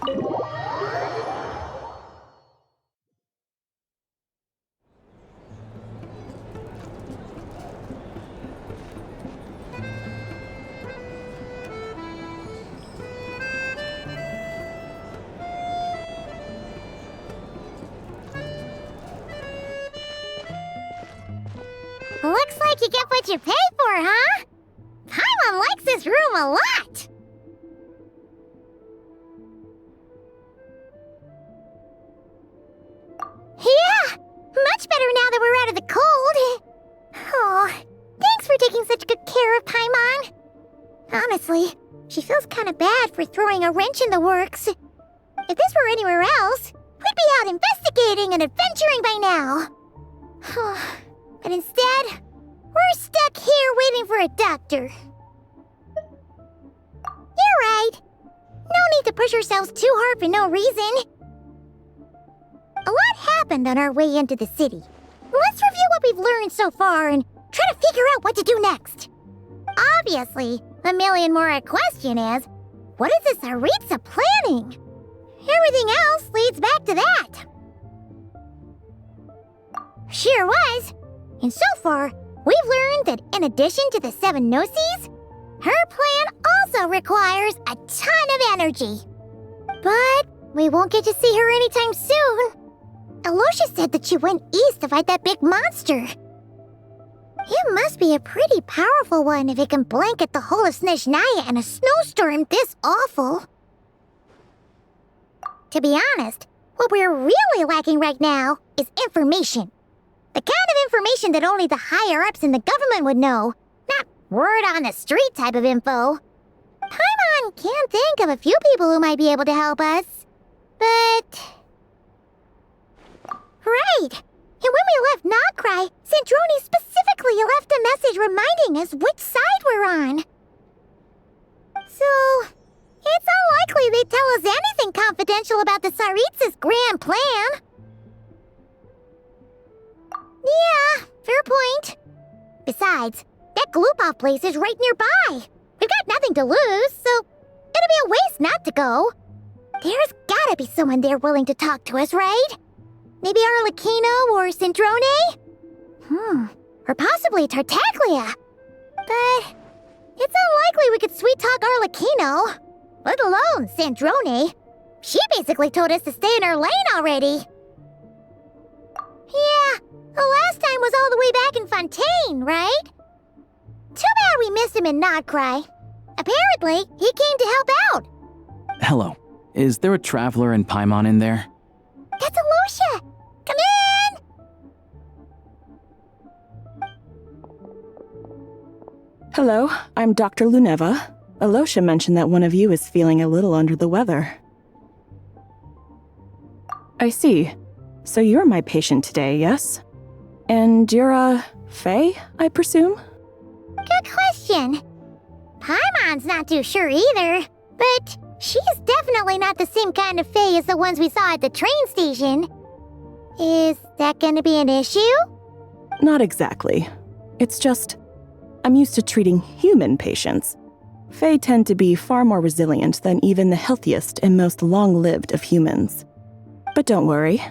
Looks like you get what you pay for, huh? Paimon likes this room a lot! Yeah! Much better now that we're out of the cold! Oh, thanks for taking such good care of Paimon. Honestly, she feels kinda bad for throwing a wrench in the works. If this were anywhere else, we'd be out investigating and adventuring by now. But instead, we're stuck here waiting for a doctor. You're right. No need to push ourselves too hard for no reason. A lot happened on our way into the city. Let's review what we've learned so far and try to figure out what to do next. Obviously, the million-more question is, what is this Tsaritsa planning? Everything else leads back to that. Sure was. And so far, we've learned that in addition to the 7 Gnosis, her plan also requires a ton of energy. But we won't get to see her anytime soon. Alosha said that she went east to fight that big monster. It must be a pretty powerful one if it can blanket the whole of Snezhnaya in a snowstorm this awful. To be honest, what we're really lacking right now is information. The kind of information that only the higher-ups in the government would know, not word-on-the-street type of info. Paimon can think of a few people who might be able to help us, but... Right! And when we left Nocrai, Sandrone specifically left a message reminding us which side we're on. So, it's unlikely they'd tell us anything confidential about the Tsaritsa's grand plan. Yeah, fair point. Besides, that Glupov place is right nearby. We've got nothing to lose, so it'd be a waste not to go. There's gotta be someone there willing to talk to us, right? Maybe Arlecchino or Sandrone? Or possibly Tartaglia. But it's unlikely we could sweet-talk Arlecchino, let alone Sandrone. She basically told us to stay in her lane already. Yeah, the last time was all the way back in Fontaine, right? Too bad we missed him in Nocrai. Apparently, he came to help out. Hello. Is there a traveler and Paimon in there? That's Alosha! Come in! Hello, I'm Dr. Luneva. Alosha mentioned that one of you is feeling a little under the weather. I see. So you're my patient today, yes? And you're, Fae, I presume? Good question. Paimon's not too sure either, but she's definitely not the same kind of Fae as the ones we saw at the train station. Is that gonna be an issue? Not exactly. It's just, I'm used to treating human patients. Fae tend to be far more resilient than even the healthiest and most long-lived of humans. But don't worry,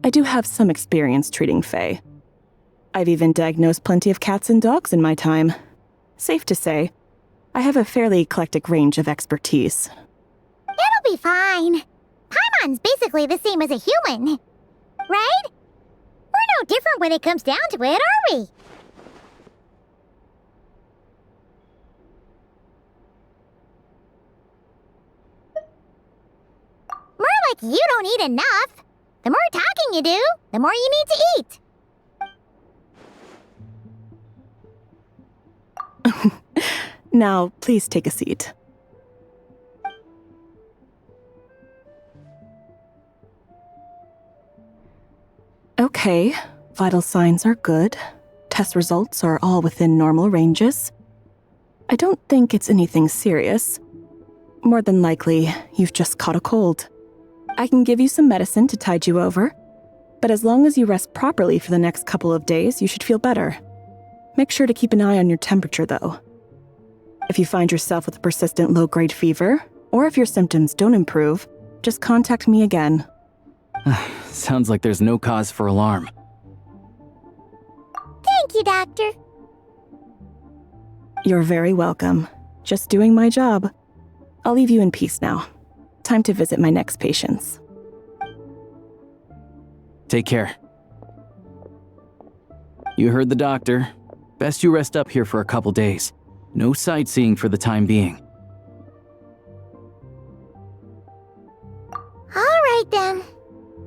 I do have some experience treating Fae. I've even diagnosed plenty of cats and dogs in my time. Safe to say, I have a fairly eclectic range of expertise. It'll be fine. Paimon's basically the same as a human, right? We're no different when it comes down to it, are we? More like you don't eat enough. The more talking you do, the more you need to eat. Now, please take a seat. Okay, vital signs are good. Test results are all within normal ranges. I don't think it's anything serious. More than likely, you've just caught a cold. I can give you some medicine to tide you over, but as long as you rest properly for the next couple of days, you should feel better. Make sure to keep an eye on your temperature, though. If you find yourself with a persistent low-grade fever, or if your symptoms don't improve, Just contact me again. Sounds like there's no cause for alarm. Thank you, Doctor. You're very welcome. Just doing my job. I'll leave you in peace now. Time to visit my next patients. Take care. You heard the doctor. Best you rest up here for a couple days. No sightseeing for the time being. All right, then.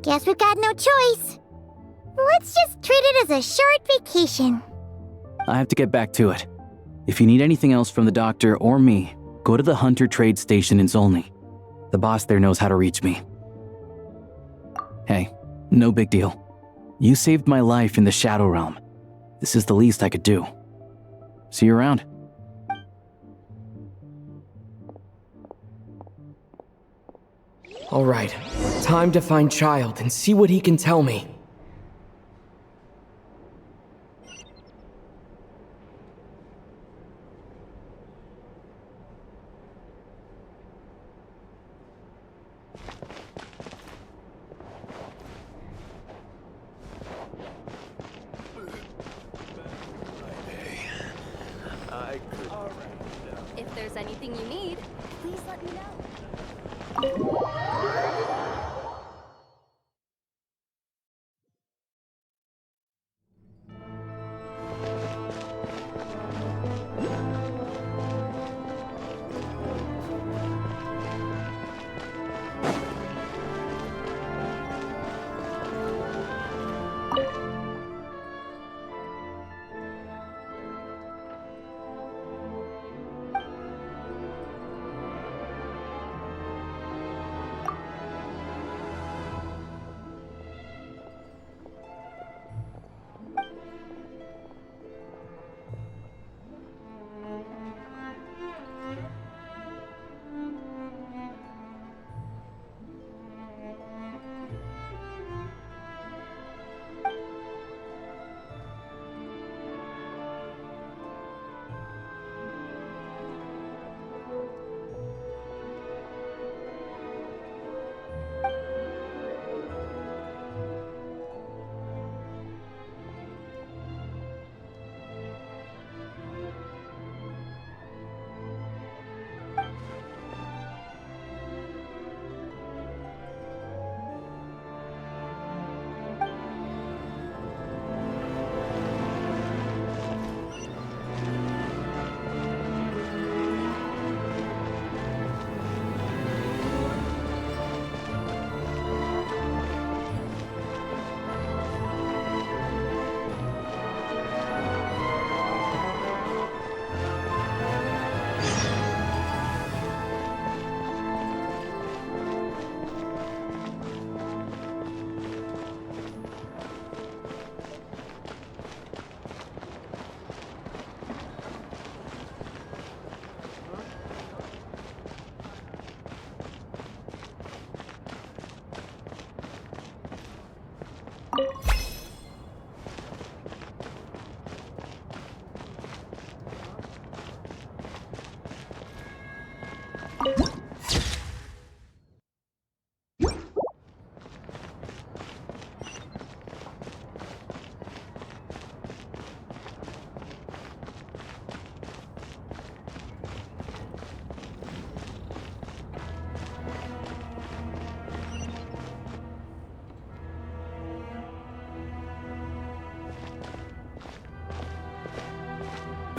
Guess we've got no choice. Let's just treat it as a short vacation. I have to get back to it. If you need anything else from the doctor or me, go to the Hunter Trade Station in Zolny. The boss there knows how to reach me. Hey, no big deal. You saved my life in the Shadow Realm. This is the least I could do. See you around. All right, time to find Child and see what he can tell me. If there's anything you need, please let me know.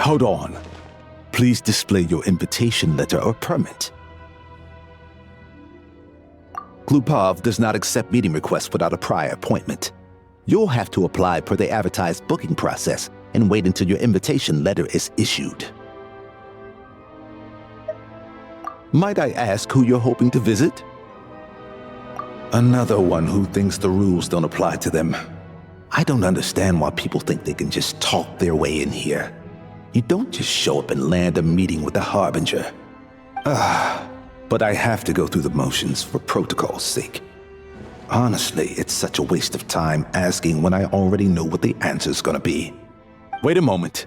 Hold on. Please display your invitation letter or permit. Glupov does not accept meeting requests without a prior appointment. You'll have to apply per the advertised booking process and wait until your invitation letter is issued. Might I ask who you're hoping to visit? Another one who thinks the rules don't apply to them. I don't understand why people think they can just talk their way in here. You don't just show up and land a meeting with a harbinger. But I have to go through the motions for protocol's sake. Honestly, it's such a waste of time asking when I already know what the answer's gonna be. Wait a moment.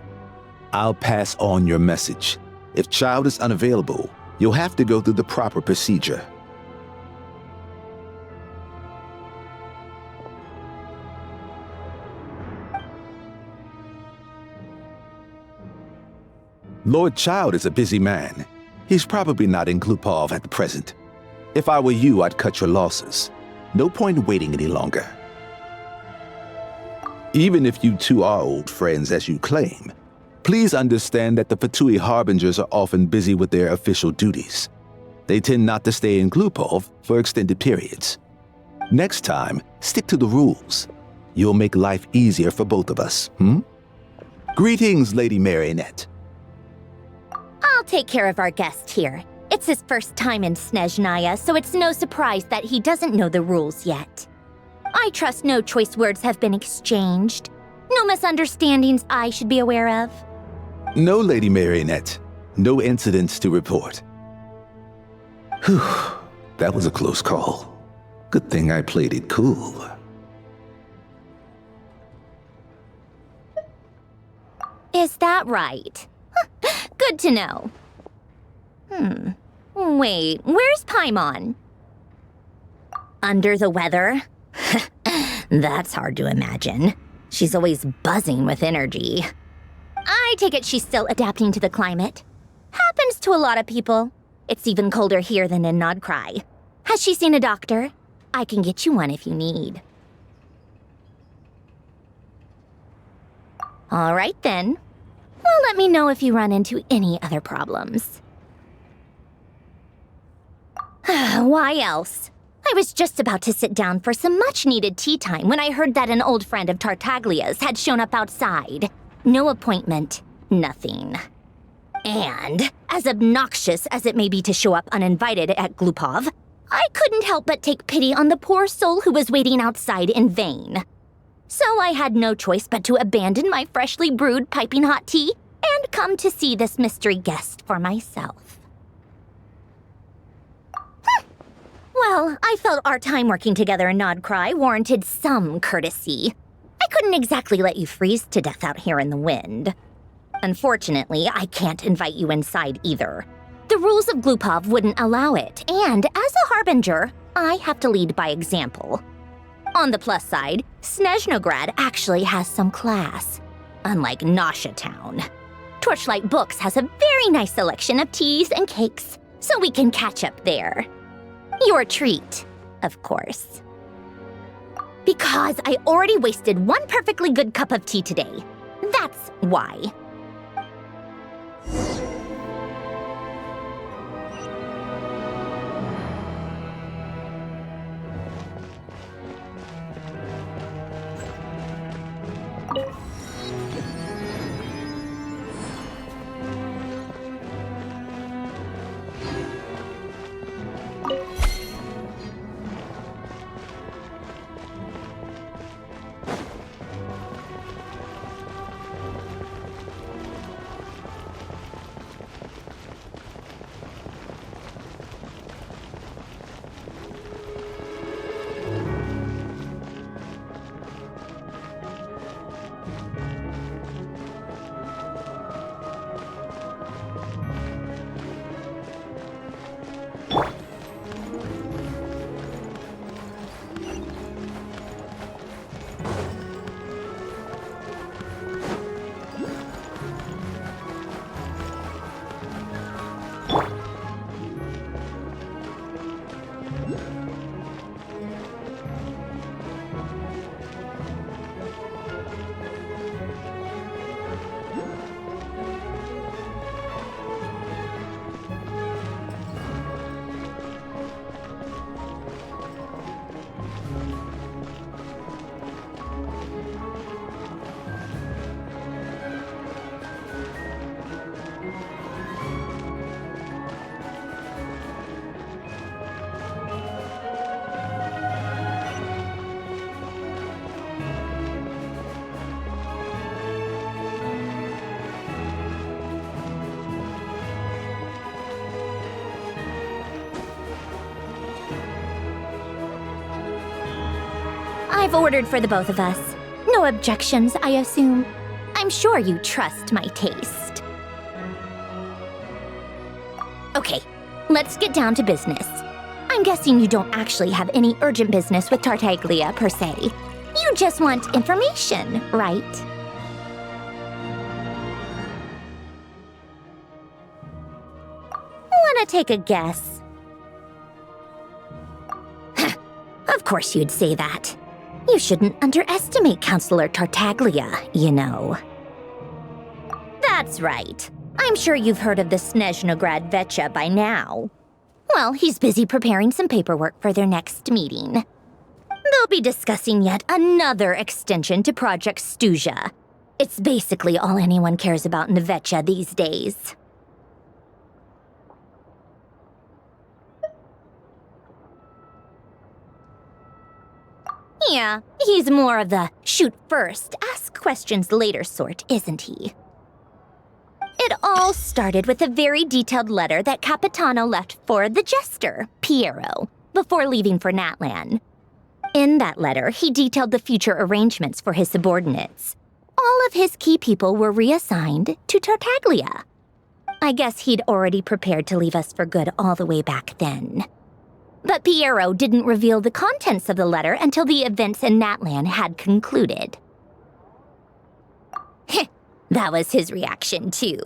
I'll pass on your message. If Child is unavailable, you'll have to go through the proper procedure. Lord Child is a busy man. He's probably not in Glupov at the present. If I were you, I'd cut your losses. No point in waiting any longer. Even if you two are old friends as you claim, please understand that the Fatui Harbingers are often busy with their official duties. They tend not to stay in Glupov for extended periods. Next time, stick to the rules. You'll make life easier for both of us, Greetings, Lady Marionette. I'll take care of our guest here. It's his first time in Snezhnaya, so it's no surprise that he doesn't know the rules yet. I trust no choice words have been exchanged. No misunderstandings I should be aware of. No, Lady Marionette. No incidents to report. Whew, that was a close call. Good thing I played it cool. Is that right? Good to know. Wait, where's Paimon? Under the weather? That's hard to imagine. She's always buzzing with energy. I take it she's still adapting to the climate. Happens to a lot of people. It's even colder here than in Nodcry. Has she seen a doctor? I can get you one if you need. All right then. Well, let me know if you run into any other problems. Why else? I was just about to sit down for some much-needed tea time when I heard that an old friend of Tartaglia's had shown up outside. No appointment, nothing. And, as obnoxious as it may be to show up uninvited at Glupov, I couldn't help but take pity on the poor soul who was waiting outside in vain. So I had no choice but to abandon my freshly brewed piping hot tea and come to see this mystery guest for myself. Well, I felt our time working together in Nodcry warranted some courtesy. I couldn't exactly let you freeze to death out here in the wind. Unfortunately, I can't invite you inside either. The rules of Glupov wouldn't allow it, and as a harbinger, I have to lead by example. On the plus side, Snezhnograd actually has some class, unlike Nasha Town. Torchlight Books has a very nice selection of teas and cakes, so we can catch up there. Your treat, of course. Because I already wasted one perfectly good cup of tea today. That's why. I've ordered for the both of us. No objections, I assume. I'm sure you trust my taste. Okay, let's get down to business. I'm guessing you don't actually have any urgent business with Tartaglia, per se. You just want information, right? Want to take a guess? Of course you'd say that. You shouldn't underestimate Counselor Tartaglia, you know. That's right. I'm sure you've heard of the Snezhnograd Vetcha by now. Well, he's busy preparing some paperwork for their next meeting. They'll be discussing yet another extension to Project Stuja. It's basically all anyone cares about in the Vetcha these days. Yeah, he's more of the shoot first, ask questions later sort, isn't he? It all started with a very detailed letter that Capitano left for the jester, Piero, before leaving for Natlan. In that letter, he detailed the future arrangements for his subordinates. All of his key people were reassigned to Tartaglia. I guess he'd already prepared to leave us for good all the way back then. But Piero didn't reveal the contents of the letter until the events in Natlan had concluded. That was his reaction, too.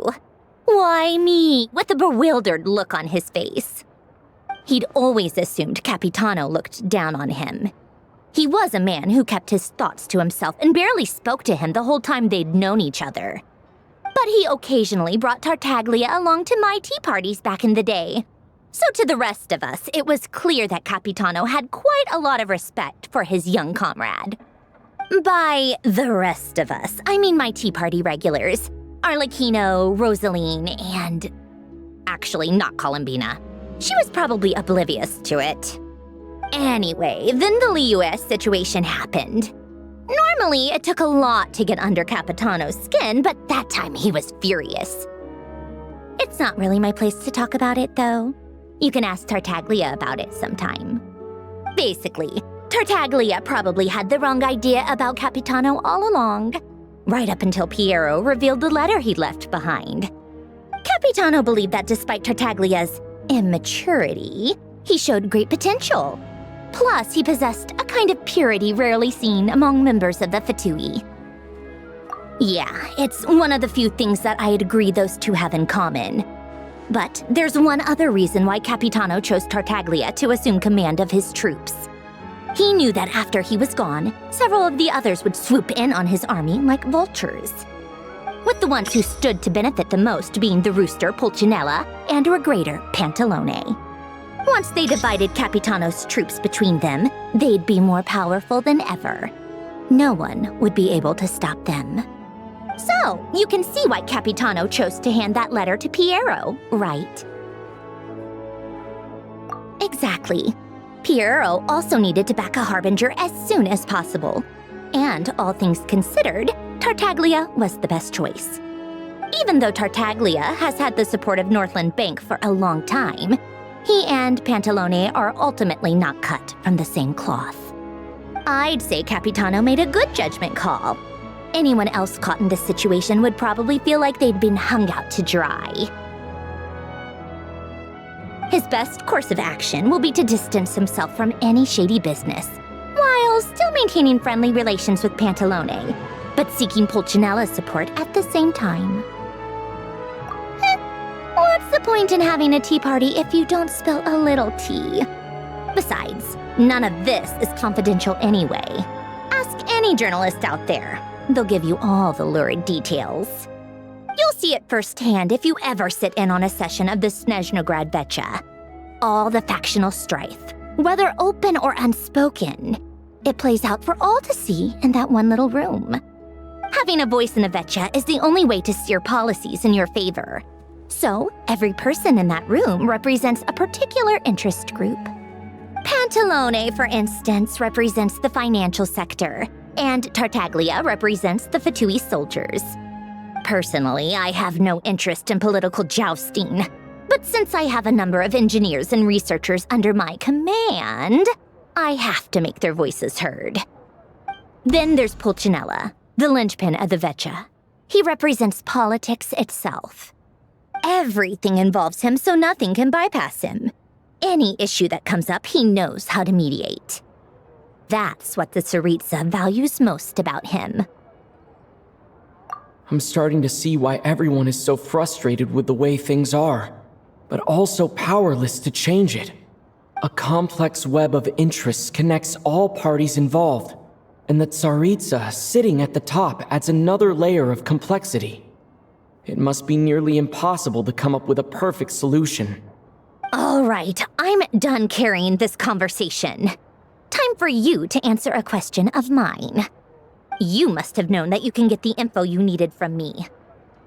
Why me? With a bewildered look on his face. He'd always assumed Capitano looked down on him. He was a man who kept his thoughts to himself and barely spoke to him the whole time they'd known each other. But he occasionally brought Tartaglia along to my tea parties back in the day. So to the rest of us, it was clear that Capitano had quite a lot of respect for his young comrade. By the rest of us, I mean my tea party regulars. Arlecchino, Rosaline, and... actually, not Columbina. She was probably oblivious to it. Anyway, then the Liues situation happened. Normally, it took a lot to get under Capitano's skin, but that time he was furious. It's not really my place to talk about it, though. You can ask Tartaglia about it sometime. Basically, Tartaglia probably had the wrong idea about Capitano all along, right up until Piero revealed the letter he'd left behind. Capitano believed that despite Tartaglia's immaturity, he showed great potential. Plus, he possessed a kind of purity rarely seen among members of the Fatui. Yeah, it's one of the few things that I'd agree those two have in common. But there's one other reason why Capitano chose Tartaglia to assume command of his troops. He knew that after he was gone, several of the others would swoop in on his army like vultures. With the ones who stood to benefit the most being the rooster Pulcinella and Regrator Pantalone. Once they divided Capitano's troops between them, they'd be more powerful than ever. No one would be able to stop them. So, you can see why Capitano chose to hand that letter to Piero, right? Exactly. Piero also needed to back a harbinger as soon as possible. And all things considered, Tartaglia was the best choice. Even though Tartaglia has had the support of Northland Bank for a long time, he and Pantalone are ultimately not cut from the same cloth. I'd say Capitano made a good judgment call. Anyone else caught in this situation would probably feel like they'd been hung out to dry. His best course of action will be to distance himself from any shady business, while still maintaining friendly relations with Pantalone, but seeking Pulcinella's support at the same time. What's the point in having a tea party if you don't spill a little tea? Besides, none of this is confidential anyway. Ask any journalist out there. They'll give you all the lurid details. You'll see it firsthand if you ever sit in on a session of the Snezhnograd Vetcha. All the factional strife, whether open or unspoken, it plays out for all to see in that one little room. Having a voice in a Vetcha is the only way to steer policies in your favor. So, every person in that room represents a particular interest group. Pantalone, for instance, represents the financial sector, and Tartaglia represents the Fatui soldiers. Personally, I have no interest in political jousting, but since I have a number of engineers and researchers under my command, I have to make their voices heard. Then there's Pulcinella, the linchpin of the Vetcha. He represents politics itself. Everything involves him, so nothing can bypass him. Any issue that comes up, he knows how to mediate. That's what the Tsaritsa values most about him. I'm starting to see why everyone is so frustrated with the way things are. but also powerless to change it. A complex web of interests connects all parties involved, and the Tsaritsa sitting at the top adds another layer of complexity. It must be nearly impossible to come up with a perfect solution. All right, I'm done carrying this conversation. Time for you to answer a question of mine. You must have known that you can get the info you needed from me.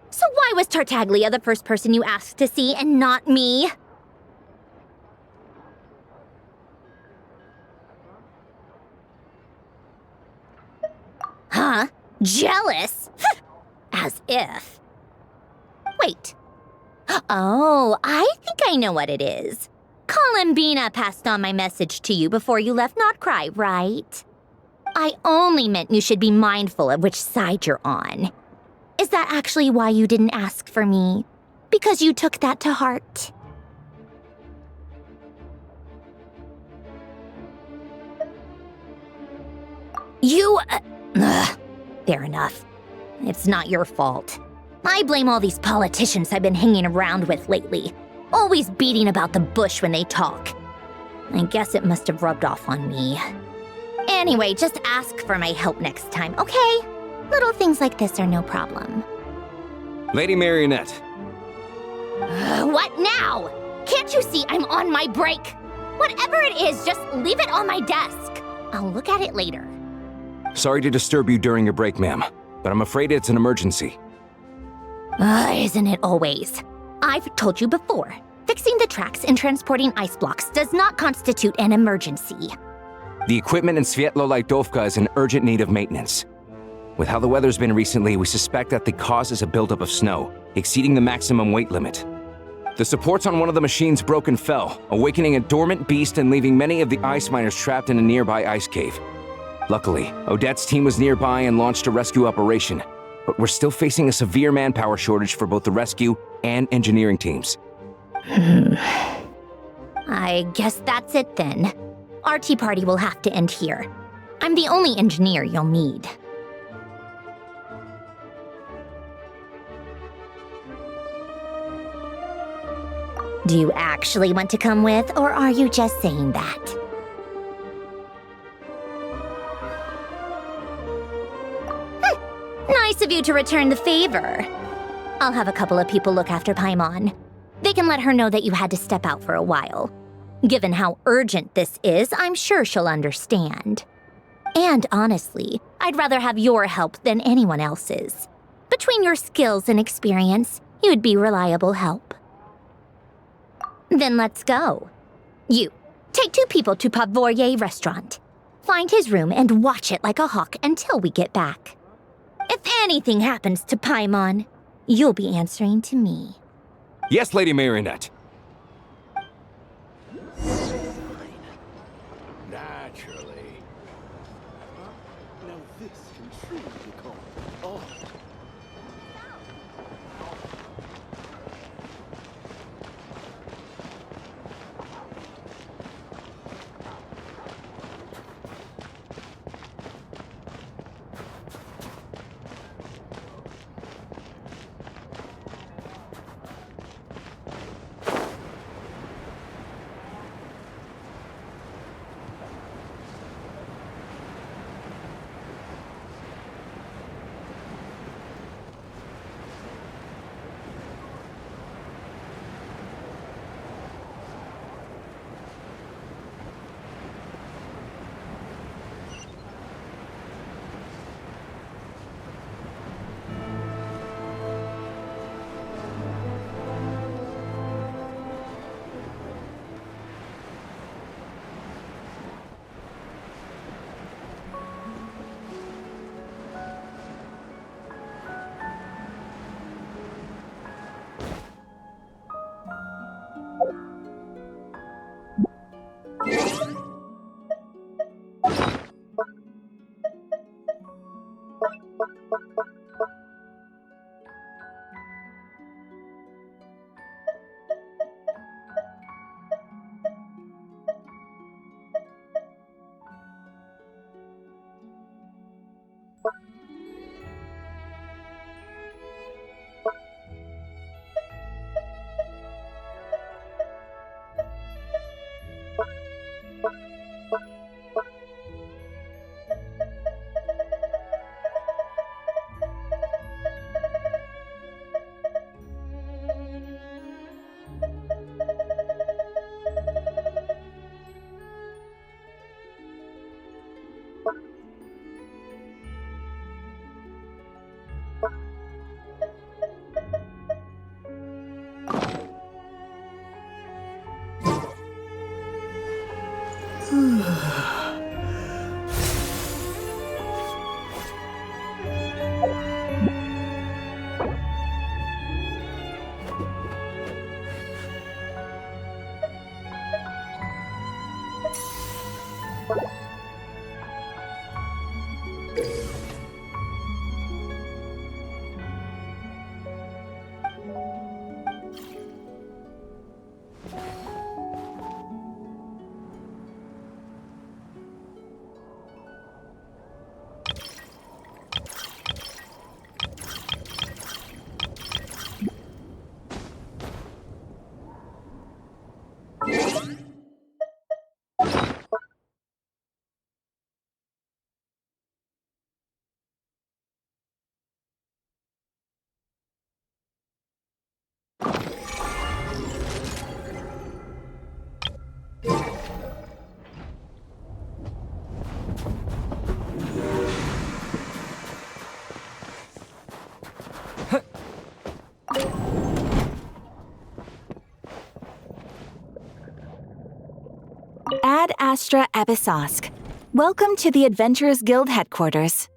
So why was Tartaglia the first person you asked to see and not me? Huh? Jealous? As if. Wait. Oh, I think I know what it is. Columbina passed on my message to you before you left Not Cry, right? I only meant you should be mindful of which side you're on. Is that actually why you didn't ask for me? Because you took that to heart? Fair enough. It's not your fault. I blame all these politicians I've been hanging around with lately. Always beating about the bush when they talk. I guess it must have rubbed off on me. Anyway, just ask for my help next time, okay? Little things like this are no problem. Lady Marionette. What now? Can't you see I'm on my break? Whatever it is, just leave it on my desk. I'll look at it later. Sorry to disturb you during your break, ma'am, but I'm afraid it's an emergency. Isn't it always? I've told you before, fixing the tracks and transporting ice blocks does not constitute an emergency. The equipment in Svietlolaitovka is in urgent need of maintenance. With how the weather's been recently, we suspect that the cause is a buildup of snow, exceeding the maximum weight limit. The supports on one of the machines broke and fell, awakening a dormant beast and leaving many of the ice miners trapped in a nearby ice cave. Luckily, Odette's team was nearby and launched a rescue operation, but we're still facing a severe manpower shortage for both the rescue and engineering teams. I guess that's it then. Our tea party will have to end here. I'm the only engineer you'll need. Do you actually want to come with, or are you just saying that? Nice of you to return the favor. I'll have a couple of people look after Paimon. They can let her know that you had to step out for a while. Given how urgent this is, I'm sure she'll understand. And honestly, I'd rather have your help than anyone else's. Between your skills and experience, you'd be reliable help. Then let's go. You, take 2 people to Pavoye restaurant. Find his room and watch it like a hawk until we get back. If anything happens to Paimon, you'll be answering to me. Yes, Lady Marionette. Naturally. Now this can truly be called art. Ad Astra Abyssosque. Welcome to the Adventurers Guild headquarters.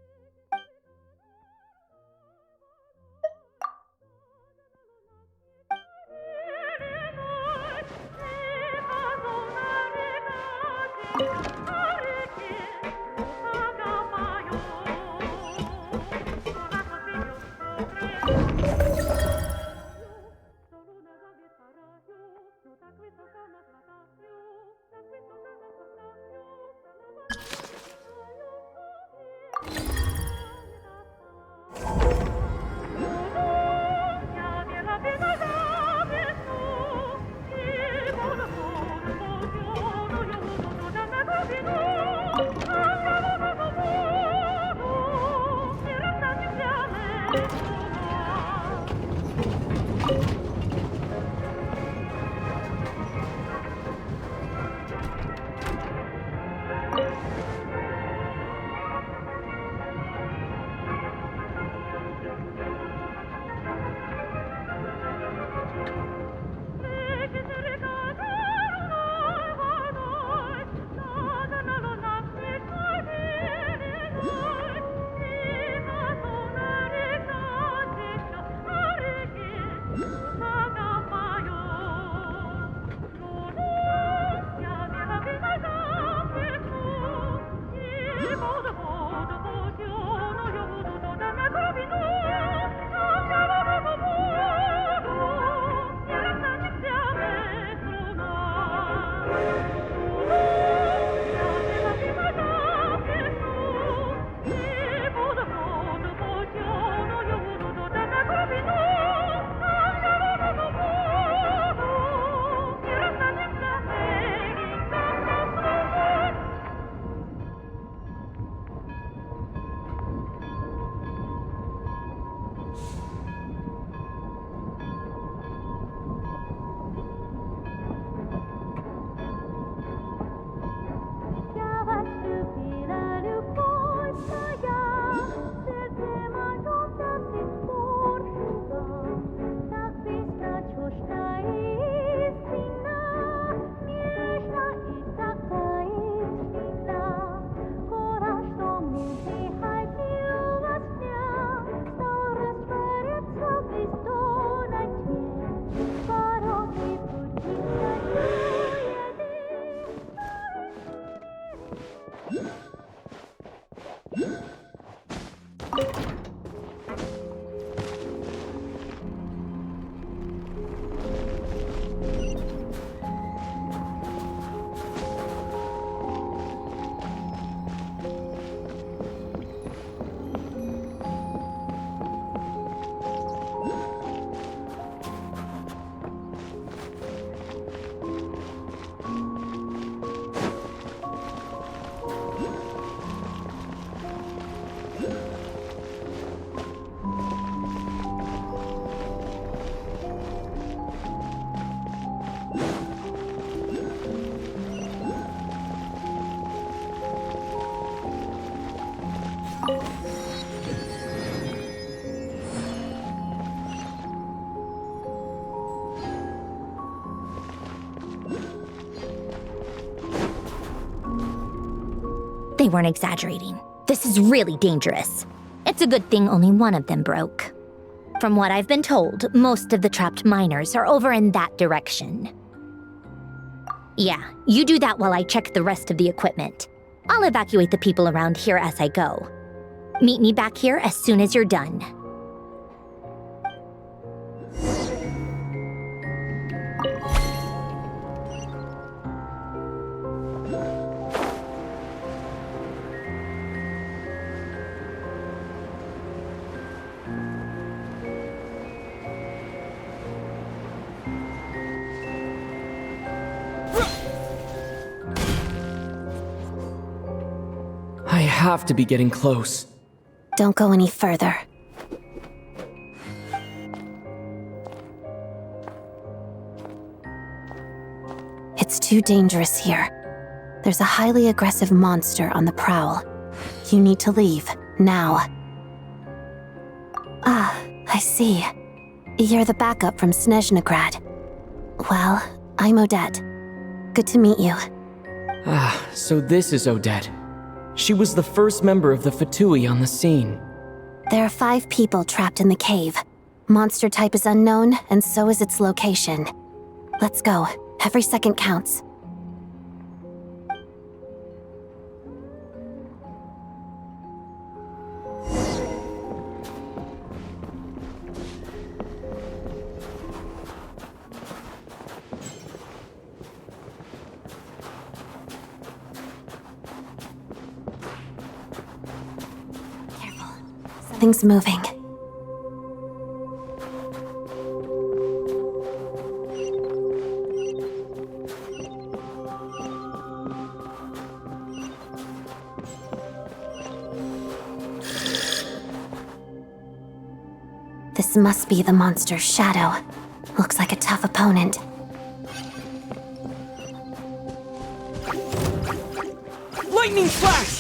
they weren't exaggerating. This is really dangerous. It's a good thing only one of them broke. From what I've been told, most of the trapped miners are over in that direction. Yeah, you do that while I check the rest of the equipment. I'll evacuate the people around here as I go. Meet me back here as soon as you're done. I have to be getting close. Don't go any further. It's too dangerous here. There's a highly aggressive monster on the prowl. You need to leave, now. Ah, I see. You're the backup from Snezhnegrad. Well, I'm Odette. Good to meet you. Ah, so this is Odette. She was the first member of the Fatui on the scene. There are 5 people trapped in the cave. Monster type is unknown, and so is its location. Let's go. Every second counts. Something's moving. This must be the monster's shadow. Looks like a tough opponent. Lightning flash!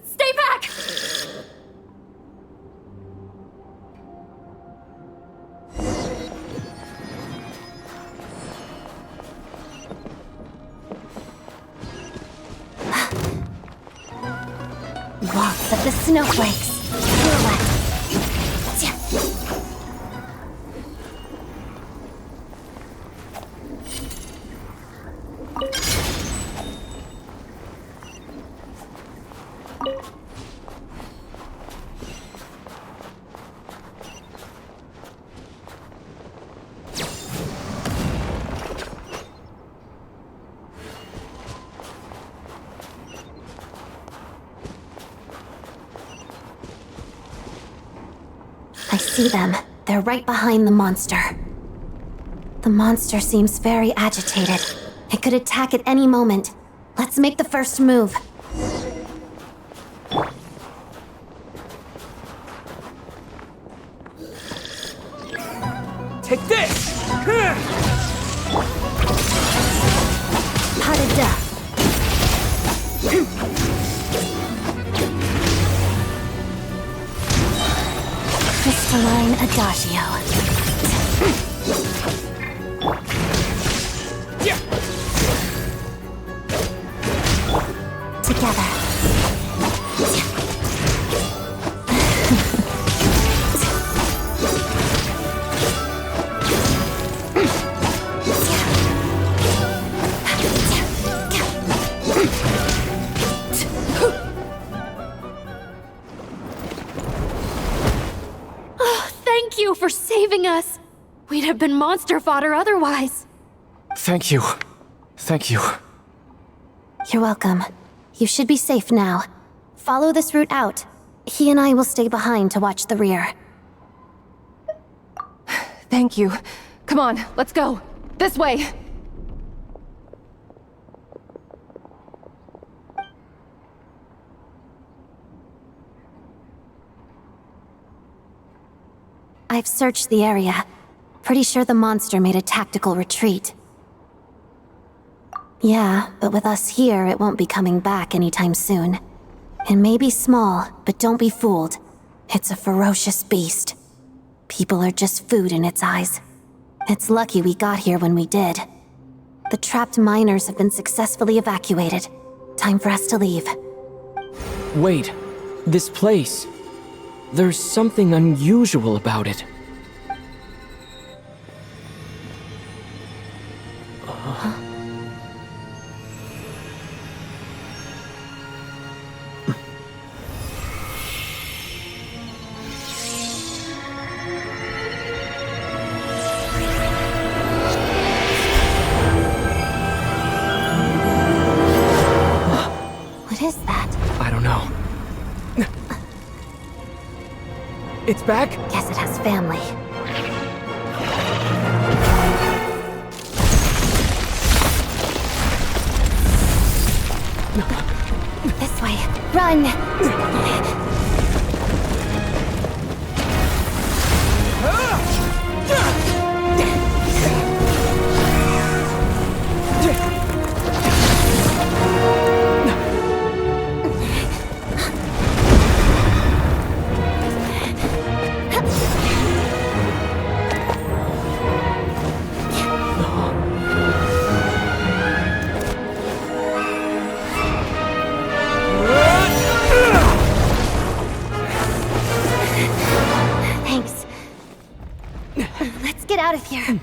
Stay back! Walks of the snowflakes. Pirouette. I see them. They're right behind the monster. The monster seems very agitated. It could attack at any moment. Let's make the first move. Take this! Pas de deux. Crystalline Adagio. Together. Thank you for saving us. We'd have been monster fodder otherwise. Thank you. Thank you. You're welcome. You should be safe now. Follow this route out. He and I will stay behind to watch the rear. Thank you. Come on, let's go. This way. I've searched the area. Pretty sure the monster made a tactical retreat. Yeah, but with us here, it won't be coming back anytime soon. It may be small, but don't be fooled. It's a ferocious beast. People are just food in its eyes. It's lucky we got here when we did. The trapped miners have been successfully evacuated. Time for us to leave. Wait, this place. There's something unusual about it. What is that? I don't know. It's back? Guess it has family. This way. Run! Thanks. Let's get out of here.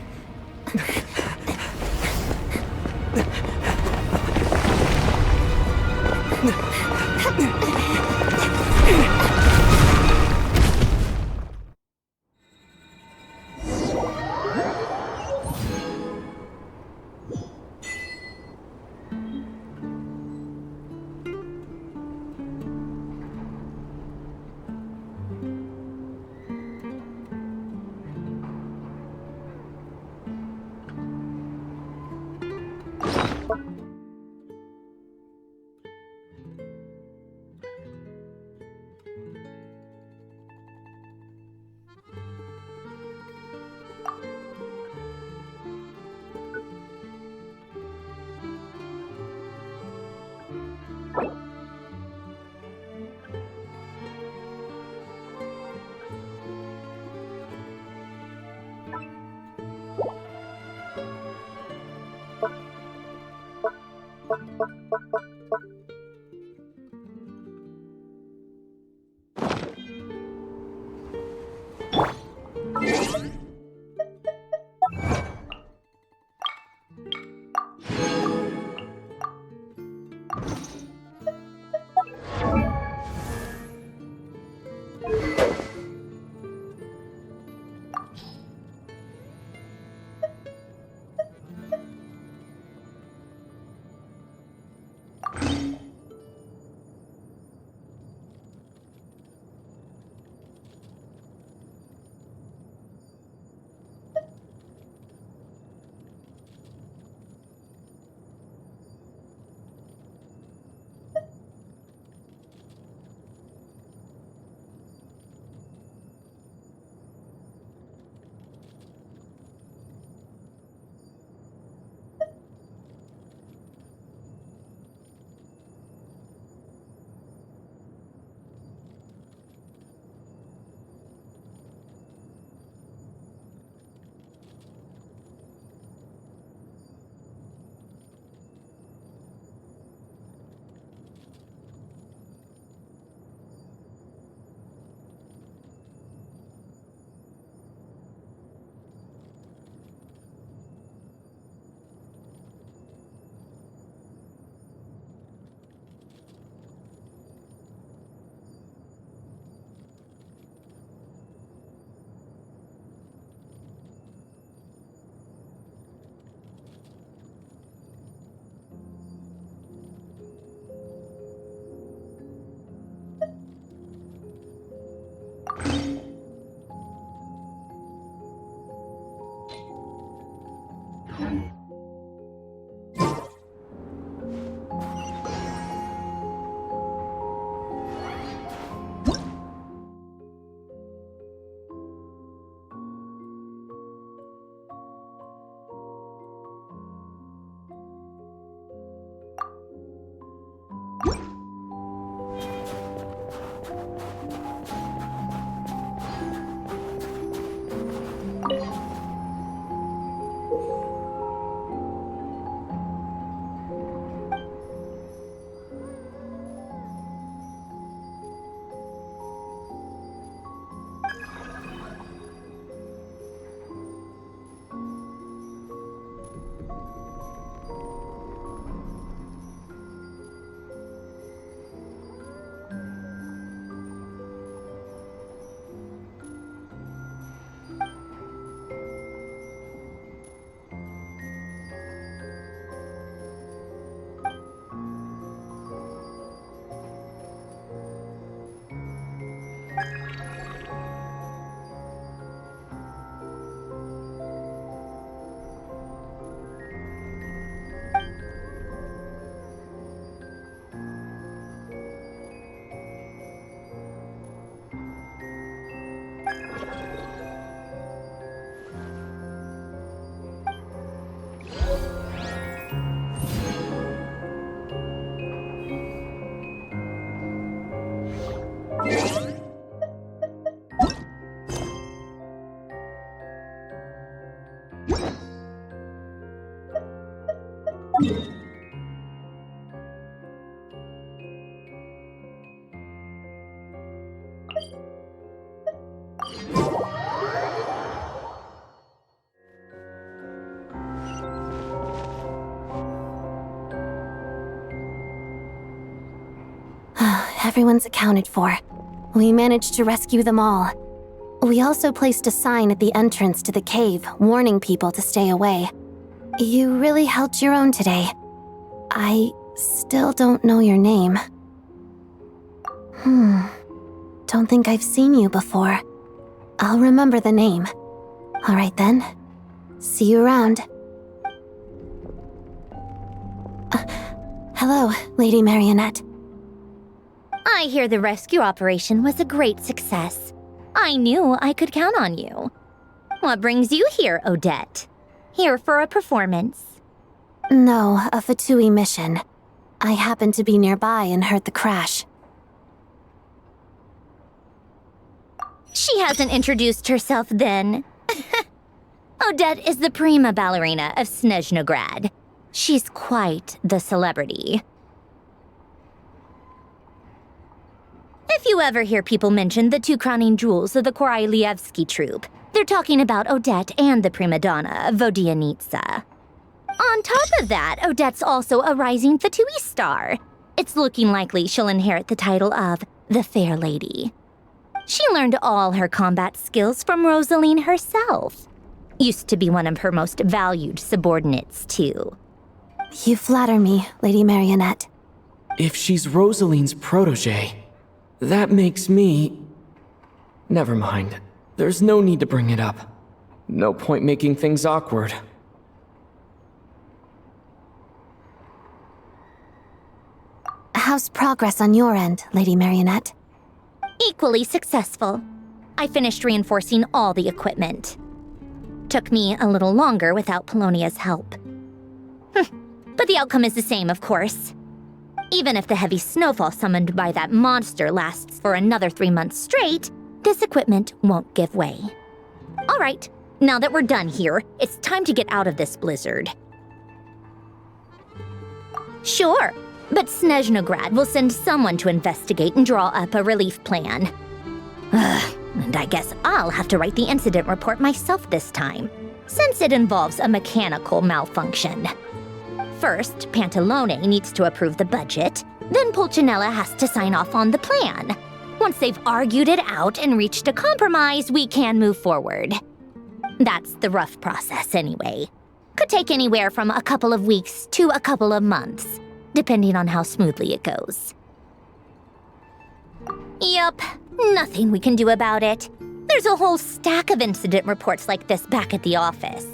Everyone's accounted for. We managed to rescue them all. We also placed a sign at the entrance to the cave, warning people to stay away. You really held your own today. I still don't know your name. Don't think I've seen you before. I'll remember the name. All right then. See you around. Hello, Lady Marionette. I hear the rescue operation was a great success. I knew I could count on you. What brings you here, Odette? Here for a performance? No, a Fatui mission. I happened to be nearby and heard the crash. She hasn't introduced herself then. Odette is the prima ballerina of Snezhnograd. She's quite the celebrity. If you ever hear people mention the two crowning jewels of the Korailievsky troupe, they're talking about Odette and the prima donna, Vodianitsa. On top of that, Odette's also a rising Fatui star. It's looking likely she'll inherit the title of the Fair Lady. She learned all her combat skills from Rosaline herself. Used to be one of her most valued subordinates, too. You flatter me, Lady Marionette. If she's Rosaline's protege, that makes me... Never mind. There's no need to bring it up. No point making things awkward. How's progress on your end, Lady Marionette? Equally successful. I finished reinforcing all the equipment. Took me a little longer without Polonia's help. But the outcome is the same, of course. Even if the heavy snowfall summoned by that monster lasts for another 3 months straight, this equipment won't give way. All right, now that we're done here, it's time to get out of this blizzard. Sure, but Snezhnograd will send someone to investigate and draw up a relief plan. And I guess I'll have to write the incident report myself this time, since it involves a mechanical malfunction. First, Pantalone needs to approve the budget, then Pulcinella has to sign off on the plan. Once they've argued it out and reached a compromise, we can move forward. That's the rough process anyway. Could take anywhere from a couple of weeks to a couple of months, depending on how smoothly it goes. Yup, nothing we can do about it. There's a whole stack of incident reports like this back at the office.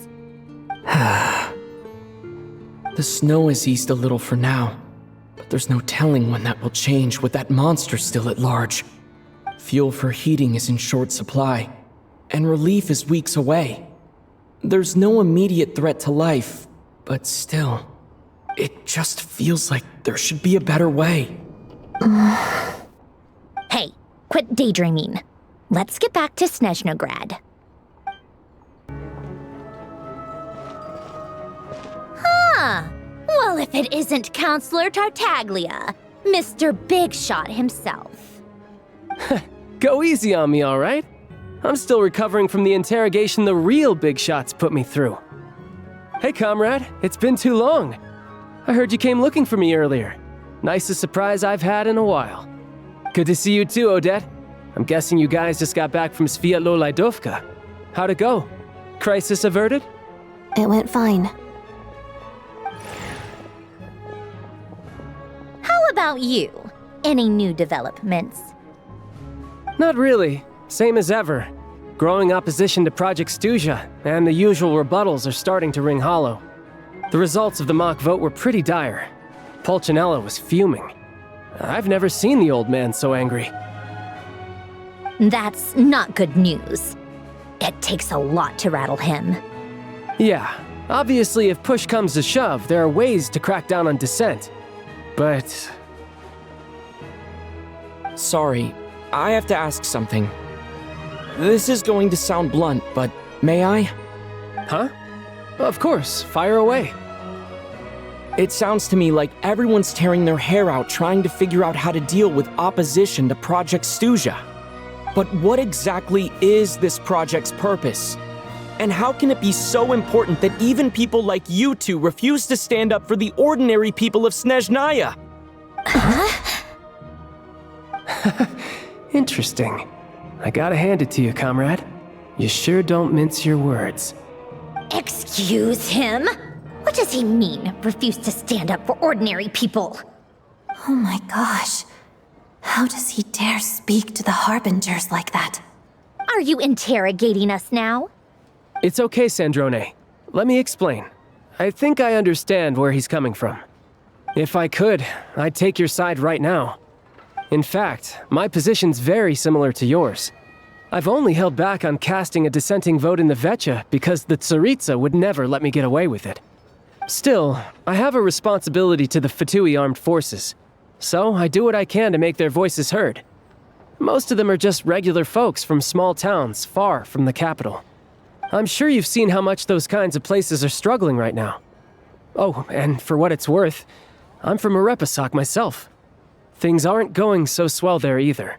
The snow has eased a little for now, but there's no telling when that will change with that monster still at large. Fuel for heating is in short supply, and relief is weeks away. There's no immediate threat to life, but still. It just feels like there should be a better way. Hey, quit daydreaming. Let's get back to Snezhnograd. Huh. Well, if it isn't Counselor Tartaglia, Mr. Big Shot himself. Go easy on me, all right? I'm still recovering from the interrogation the real big shots put me through. Hey, comrade, it's been too long. I heard you came looking for me earlier. Nicest surprise I've had in a while. Good to see you too, Odette. I'm guessing you guys just got back from Sviatlo-Laidovka. How'd it go? Crisis averted? It went fine. How about you? Any new developments? Not really. Same as ever. Growing opposition to Project Stuja, and the usual rebuttals are starting to ring hollow. The results of the mock vote were pretty dire. Pulcinella was fuming. I've never seen the old man so angry. That's not good news. It takes a lot to rattle him. Yeah, obviously if push comes to shove, there are ways to crack down on dissent. But... Sorry, I have to ask something. This is going to sound blunt, but may I? Huh? Of course, fire away. It sounds to me like everyone's tearing their hair out trying to figure out how to deal with opposition to Project Stuja. But what exactly is this project's purpose? And how can it be so important that even people like you two refuse to stand up for the ordinary people of Snezhnaya? Interesting. I gotta hand it to you, comrade. You sure don't mince your words. Excuse him? What does he mean, refuse to stand up for ordinary people? Oh my gosh. How does he dare speak to the Harbingers like that? Are you interrogating us now? It's okay, Sandrone. Let me explain. I think I understand where he's coming from. If I could, I'd take your side right now. In fact, my position's very similar to yours. I've only held back on casting a dissenting vote in the Vecha because the Tsaritsa would never let me get away with it. Still, I have a responsibility to the Fatui armed forces, so I do what I can to make their voices heard. Most of them are just regular folks from small towns far from the capital. I'm sure you've seen how much those kinds of places are struggling right now. Oh, and for what it's worth, I'm from Arepasak myself. Things aren't going so swell there either.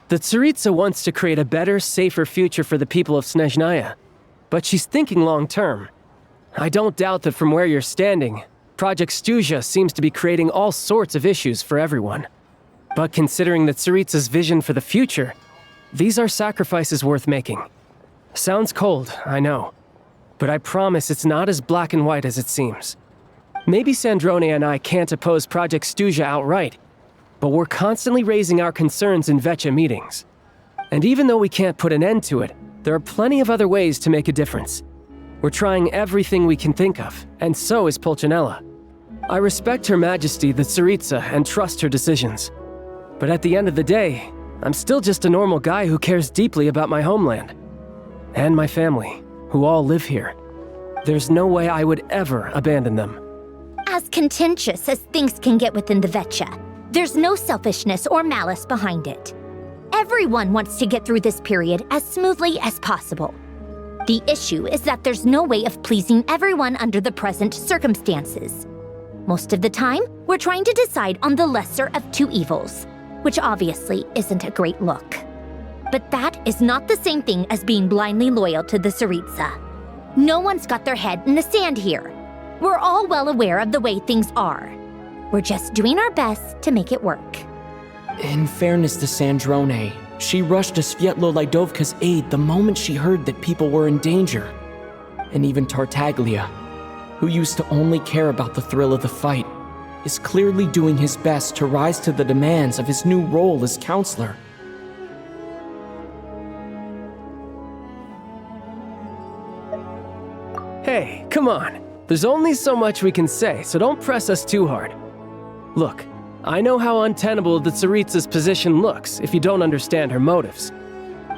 The Tsaritsa wants to create a better, safer future for the people of Snezhnaya, but she's thinking long-term. I don't doubt that from where you're standing, Project Stuja seems to be creating all sorts of issues for everyone. But considering the Tsaritsa's vision for the future, these are sacrifices worth making. Sounds cold, I know, but I promise it's not as black and white as it seems. Maybe Sandrone and I can't oppose Project Stuja outright, but we're constantly raising our concerns in Vecha meetings. And even though we can't put an end to it, there are plenty of other ways to make a difference. We're trying everything we can think of, and so is Pulcinella. I respect Her Majesty the Tsaritsa and trust her decisions. But at the end of the day, I'm still just a normal guy who cares deeply about my homeland. And my family, who all live here. There's no way I would ever abandon them. As contentious as things can get within the Vecha, there's no selfishness or malice behind it. Everyone wants to get through this period as smoothly as possible. The issue is that there's no way of pleasing everyone under the present circumstances. Most of the time, we're trying to decide on the lesser of two evils, which obviously isn't a great look. But that is not the same thing as being blindly loyal to the Tsaritsa. No one's got their head in the sand here. We're all well aware of the way things are. We're just doing our best to make it work. In fairness to Sandrone, she rushed to Sviatlo-Laidovka's aid the moment she heard that people were in danger. And even Tartaglia, who used to only care about the thrill of the fight, is clearly doing his best to rise to the demands of his new role as counselor. Hey, come on. There's only so much we can say, so don't press us too hard. Look, I know how untenable the Tsaritsa's position looks if you don't understand her motives.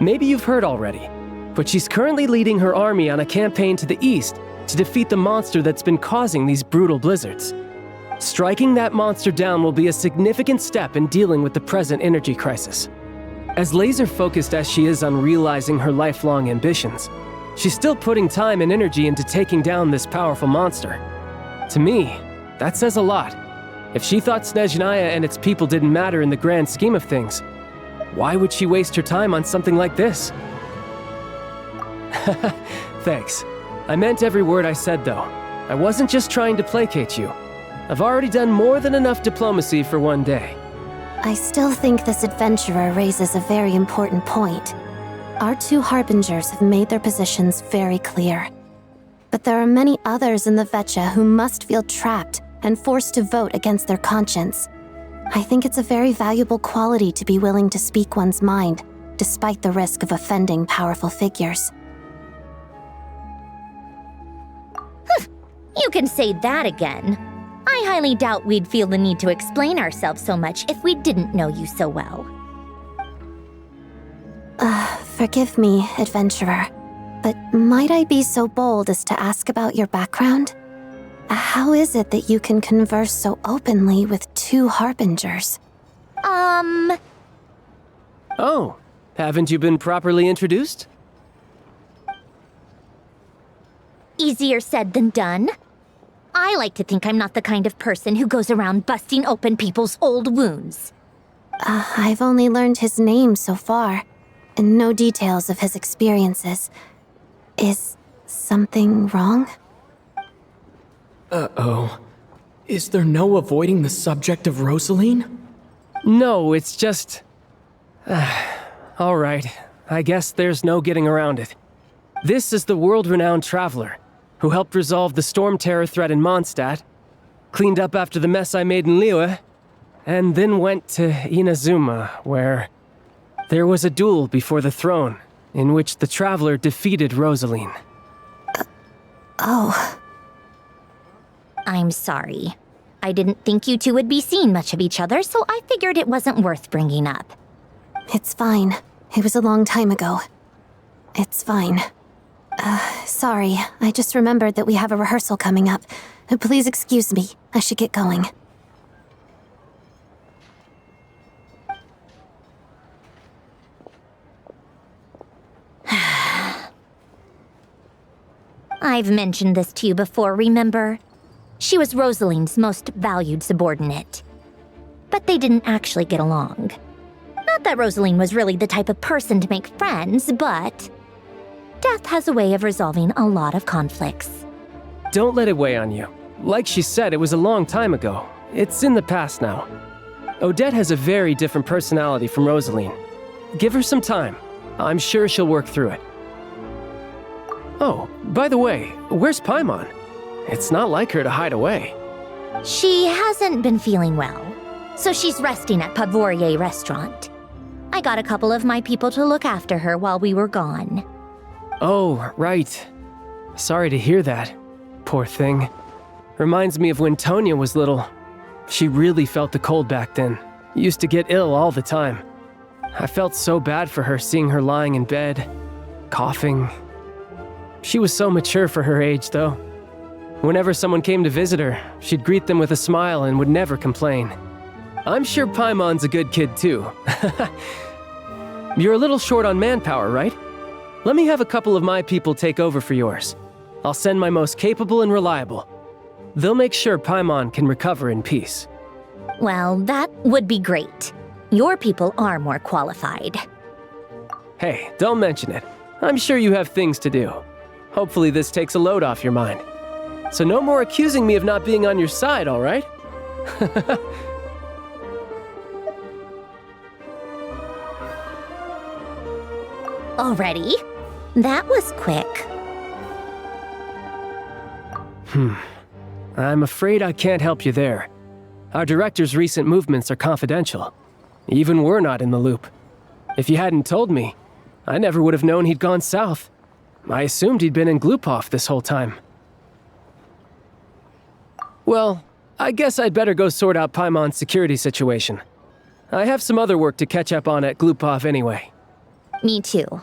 Maybe you've heard already, but she's currently leading her army on a campaign to the east to defeat the monster that's been causing these brutal blizzards. Striking that monster down will be a significant step in dealing with the present energy crisis. As laser-focused as she is on realizing her lifelong ambitions, she's still putting time and energy into taking down this powerful monster. To me, that says a lot. If she thought Snezhnaya and its people didn't matter in the grand scheme of things, why would she waste her time on something like this? Thanks. I meant every word I said, though. I wasn't just trying to placate you. I've already done more than enough diplomacy for one day. I still think this adventurer raises a very important point. Our two harbingers have made their positions very clear. But there are many others in the Vetcha who must feel trapped and forced to vote against their conscience. I think it's a very valuable quality to be willing to speak one's mind, despite the risk of offending powerful figures. You can say that again. I highly doubt we'd feel the need to explain ourselves so much if we didn't know you so well. Forgive me, adventurer, but might I be so bold as to ask about your background? How is it that you can converse so openly with two harbingers? Oh, haven't you been properly introduced? Easier said than done. I like to think I'm not the kind of person who goes around busting open people's old wounds. I've only learned his name so far, and no details of his experiences. Is something wrong? Uh-oh. Is there no avoiding the subject of Rosaline? No, it's just... all right, I guess there's no getting around it. This is the world-renowned traveler, who helped resolve the storm terror threat in Mondstadt, cleaned up after the mess I made in Liyue, and then went to Inazuma, where there was a duel before the throne, in which the traveler defeated Rosaline. Oh. I'm sorry. I didn't think you two would be seeing much of each other, so I figured it wasn't worth bringing up. It's fine. It was a long time ago. It's fine. Sorry, I just remembered that we have a rehearsal coming up. Please excuse me, I should get going. I've mentioned this to you before, remember? She was Rosaline's most valued subordinate. But they didn't actually get along. Not that Rosaline was really the type of person to make friends, but death has a way of resolving a lot of conflicts. Don't let it weigh on you. Like she said, it was a long time ago. It's in the past now. Odette has a very different personality from Rosaline. Give her some time. I'm sure she'll work through it. Oh, by the way, where's Paimon? It's not like her to hide away. She hasn't been feeling well, so she's resting at Pavorier Restaurant. I got a couple of my people to look after her while we were gone. Oh, right. Sorry to hear that. Poor thing. Reminds me of when Tonya was little. She really felt the cold back then. Used to get ill all the time. I felt so bad for her seeing her lying in bed, coughing. She was so mature for her age, though. Whenever someone came to visit her, she'd greet them with a smile and would never complain. I'm sure Paimon's a good kid, too. You're a little short on manpower, right? Let me have a couple of my people take over for yours. I'll send my most capable and reliable. They'll make sure Paimon can recover in peace. Well, that would be great. Your people are more qualified. Hey, don't mention it. I'm sure you have things to do. Hopefully this takes a load off your mind. So no more accusing me of not being on your side, all right? Already? That was quick. I'm afraid I can't help you there. Our director's recent movements are confidential. Even we're not in the loop. If you hadn't told me, I never would have known he'd gone south. I assumed he'd been in Glupov this whole time. Well, I guess I'd better go sort out Paimon's security situation. I have some other work to catch up on at Glupov anyway. Me too.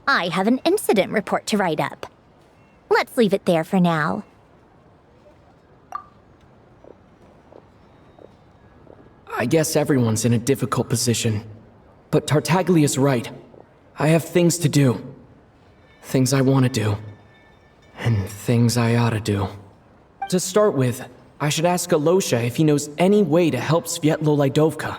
I have an incident report to write up. Let's leave it there for now. I guess everyone's in a difficult position. But Tartaglia's right. I have things to do. Things I want to do. And things I ought to do. To start with, I should ask Alosha if he knows any way to help Svietlo Laidovka.